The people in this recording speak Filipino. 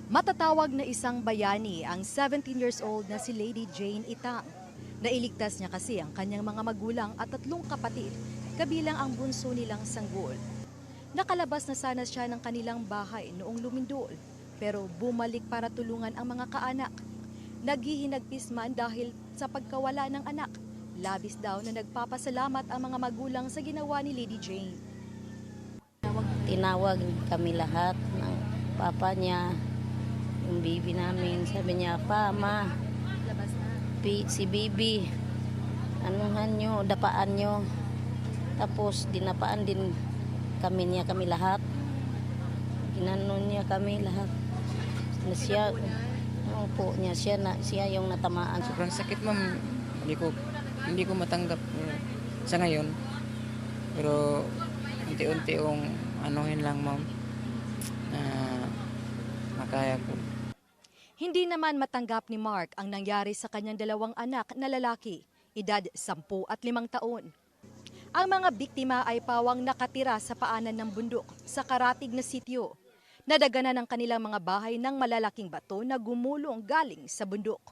Matatawag na isang bayani ang 17 years old na si Lady Jane Itang. Nailigtas niya kasi ang kanyang mga magulang at 3 kapatid, kabilang ang bunso nilang sanggol. Nakalabas na sana siya ng kanilang bahay noong lumindol, pero bumalik para tulungan ang mga kaanak. Naghihinagpis man dahil sa pagkawala ng anak. Labis daw na nagpapasalamat ang mga magulang sa ginawa ni Lady Jane. Tinawag kami lahat ng papa niya, yung bibi namin. Sabi niya, pa, ma, si bibi, anuhan nyo, dapaan nyo. Tapos dinapaan din kami lahat. Ginanon niya kami lahat. Na siya, po niya, siya yung natamaan. Sobrang sakit, ma'am. Hindi ko matanggap sa ngayon. Pero unti-unti yung anuhin lang, ma'am, na makaya ko. Hindi naman matanggap ni Mark ang nangyari sa kanyang 2 anak na lalaki, edad 10 at 5 taon. Ang mga biktima ay pawang nakatira sa paanan ng bundok sa karatig na sityo. Nadaganan ang kanilang mga bahay ng malalaking bato na gumulong galing sa bundok.